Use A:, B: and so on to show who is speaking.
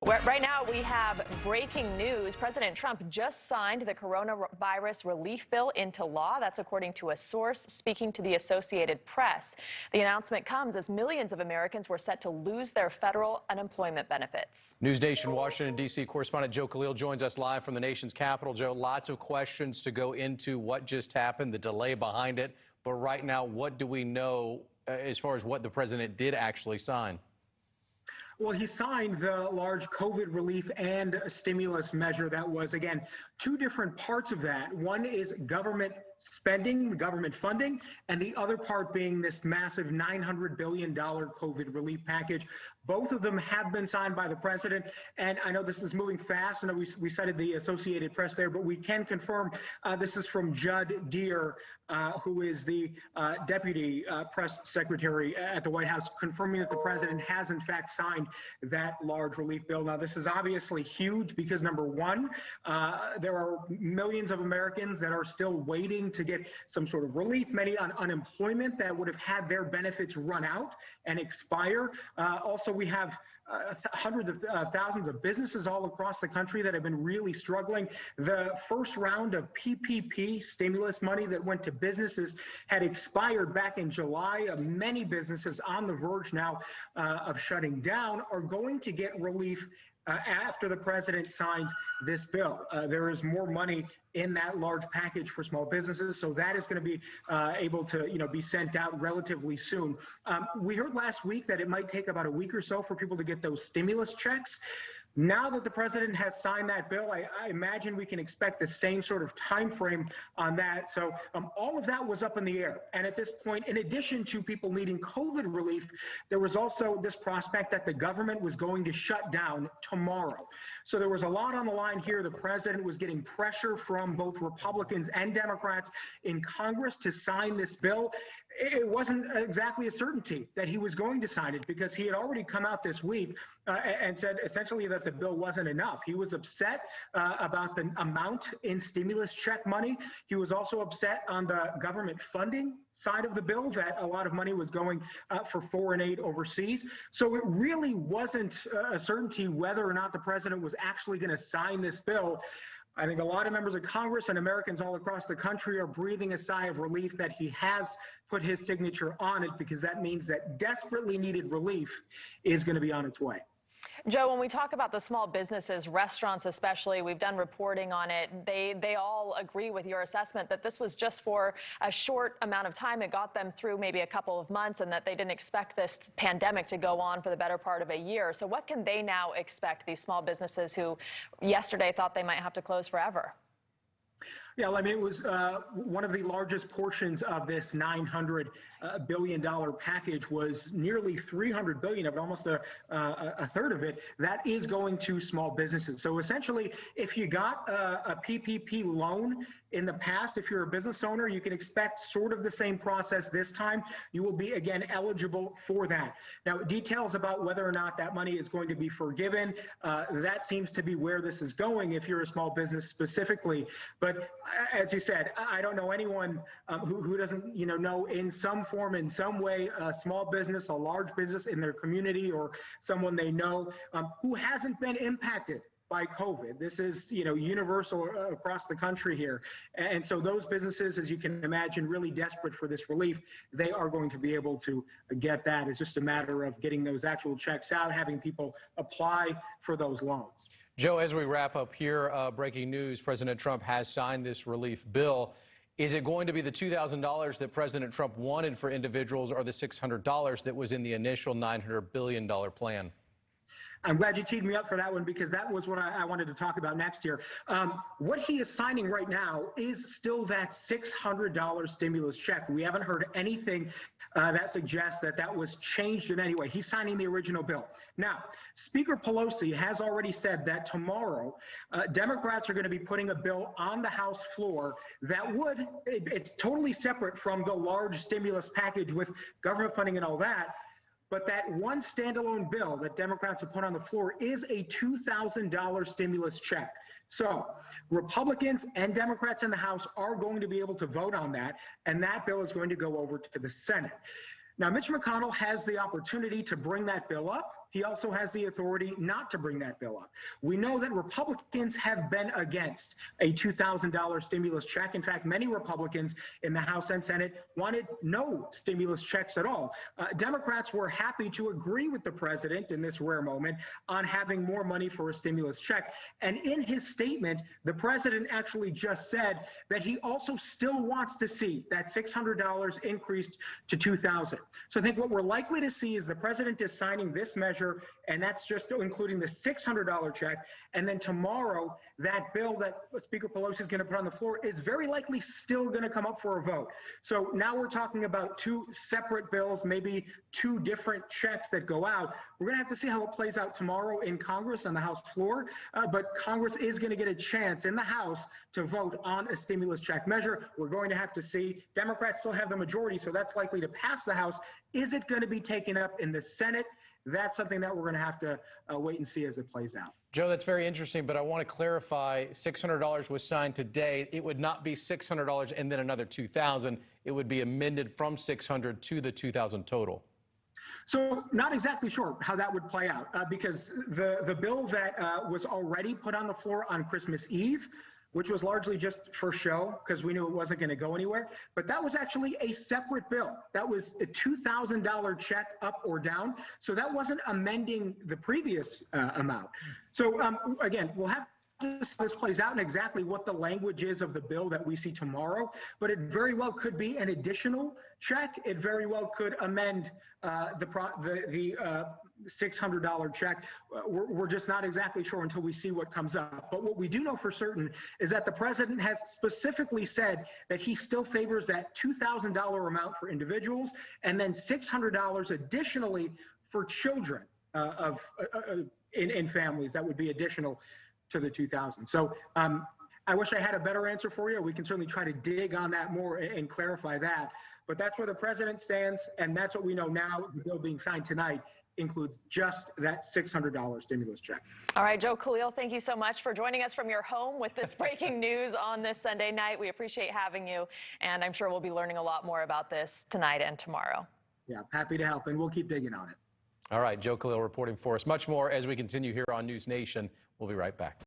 A: Right now, we have breaking news. President Trump just signed the coronavirus relief bill into law. That's according to a source speaking to the Associated Press. The announcement comes as millions of Americans were set to lose their federal unemployment benefits.
B: News Nation Washington, D.C. correspondent Joe Khalil joins us live from the nation's capital. Joe, lots of questions to go into what just happened, the delay behind it. But right now, what do we know as far as what the president did actually sign?
C: Well, he signed the large COVID relief and stimulus measure that was, again, two different parts of that. One is government spending, government funding, and the other part being this massive $900 billion COVID relief package. Both of them have been signed by the president, and I know this is moving fast. I know we cited the Associated Press there, but we can confirm this is from Judd Deere, who is the deputy press secretary at the White House, confirming that the president has in fact signed that large relief bill. Now, this is obviously huge because, number one, there are millions of Americans that are still waiting to get some sort of relief, many on unemployment that would have had their benefits run out and expire. Also, we have hundreds of thousands of businesses all across the country that have been really struggling. The first round of PPP stimulus money that went to businesses had expired back in July. Many businesses on the verge now of shutting down are going to get relief after the president signs this bill. There is more money in that large package for small businesses, so that is going to be able to, be sent out relatively soon. We heard last week that it might take about a week or so for people to get those stimulus checks. Now that the president has signed that bill, I imagine we can expect the same sort of time frame on that. So all of that was up in the air. And at this point, in addition to people needing COVID relief, there was also this prospect that the government was going to shut down tomorrow. So there was a lot on the line here. The president was getting pressure from both Republicans and Democrats in Congress to sign this bill. It wasn't exactly a certainty that he was going to sign it because he had already come out this week and said essentially that the bill wasn't enough. He was upset about the amount in stimulus check money. He was also upset on the government funding side of the bill that a lot of money was going for foreign aid overseas. So it really wasn't a certainty whether or not the president was actually going to sign this bill. I think a lot of members of Congress and Americans all across the country are breathing a sigh of relief that he has put his signature on it, because that means that desperately needed relief is going to be on its way.
A: Joe, when we talk about the small businesses, restaurants especially, we've done reporting on it. They all agree with your assessment that this was just for a short amount of time. It got them through maybe a couple of months, and that they didn't expect this pandemic to go on for the better part of a year. So what can they now expect, these small businesses who yesterday thought they might have to close forever?
C: Yeah, I mean, it was one of the largest portions of this $900 billion package was nearly $300 billion of it, almost a third of it, that is going to small businesses. So essentially, if you got a PPP loan in the past, if you're a business owner, you can expect sort of the same process this time. You will be, again, eligible for that. Now, details about whether or not that money is going to be forgiven, that seems to be where this is going if you're a small business specifically. But as you said, I don't know anyone who doesn't, know in some form, in some way, a small business, a large business in their community, or someone they know who hasn't been impacted by COVID. This is, universal across the country here. And so those businesses, as you can imagine, really desperate for this relief, they are going to be able to get that. It's just a matter of getting those actual checks out, having people apply for those loans.
B: Joe, as we wrap up here, breaking news, President Trump has signed this relief bill. Is it going to be the $2,000 that President Trump wanted for individuals, or the $600 that was in the initial $900 billion plan?
C: I'm glad you teed me up for that one, because that was what I wanted to talk about next year. What he is signing right now is still that $600 stimulus check. We haven't heard anything that suggests that that was changed in any way. He's signing the original bill. Now, Speaker Pelosi has already said that tomorrow, Democrats are going to be putting a bill on the House floor that it's totally separate from the large stimulus package with government funding and all that. But that one standalone bill that Democrats have put on the floor is a $2,000 stimulus check. So Republicans and Democrats in the House are going to be able to vote on that, and that bill is going to go over to the Senate. Now, Mitch McConnell has the opportunity to bring that bill up he also has the authority not to bring that bill up. We know that Republicans have been against a $2,000 stimulus check. In fact, many Republicans in the House and Senate wanted no stimulus checks at all. Democrats were happy to agree with the president in this rare moment on having more money for a stimulus check. And in his statement, the president actually just said that he also still wants to see that $600 increased to $2,000. So I think what we're likely to see is the president is signing this measure, and that's just including the $600 check. And then tomorrow, that bill that Speaker Pelosi is going to put on the floor is very likely still going to come up for a vote. So now we're talking about two separate bills, maybe two different checks that go out. We're going to have to see how it plays out tomorrow in Congress on the House floor. But Congress is going to get a chance in the House to vote on a stimulus check measure. We're going to have to see. Democrats still have the majority, so that's likely to pass the House. Is it going to be taken up in the Senate? That's something that we're going to have to wait and see as it plays out.
B: Joe, that's very interesting, but I want to clarify, $600 was signed today. It would not be $600 and then another $2,000. It would be amended from $600 to the $2,000 total.
C: So not exactly sure how that would play out because the bill that was already put on the floor on Christmas Eve, which was largely just for show because we knew it wasn't going to go anywhere. But that was actually a separate bill. That was a $2,000 check up or down. So that wasn't amending the previous amount. So again, we'll have to see this plays out and exactly what the language is of the bill that we see tomorrow. But it very well could be an additional check. It very well could amend the $600 check. We're just not exactly sure until we see what comes up. But what we do know for certain is that the president has specifically said that he still favors that $2,000 amount for individuals and then $600 additionally for children in families. That would be additional to the $2,000. So I wish I had a better answer for you. We can certainly try to dig on that more and clarify that. But that's where the president stands, and that's what we know now. The bill being signed tonight includes just that $600 stimulus check.
A: All right, Joe Khalil, thank you so much for joining us from your home with this breaking news on this Sunday night. We appreciate having you, and I'm sure we'll be learning a lot more about this tonight and tomorrow.
C: Yeah, happy to help, and we'll keep digging on it.
B: All right, Joe Khalil reporting for us. Much more as we continue here on News Nation. We'll be right back.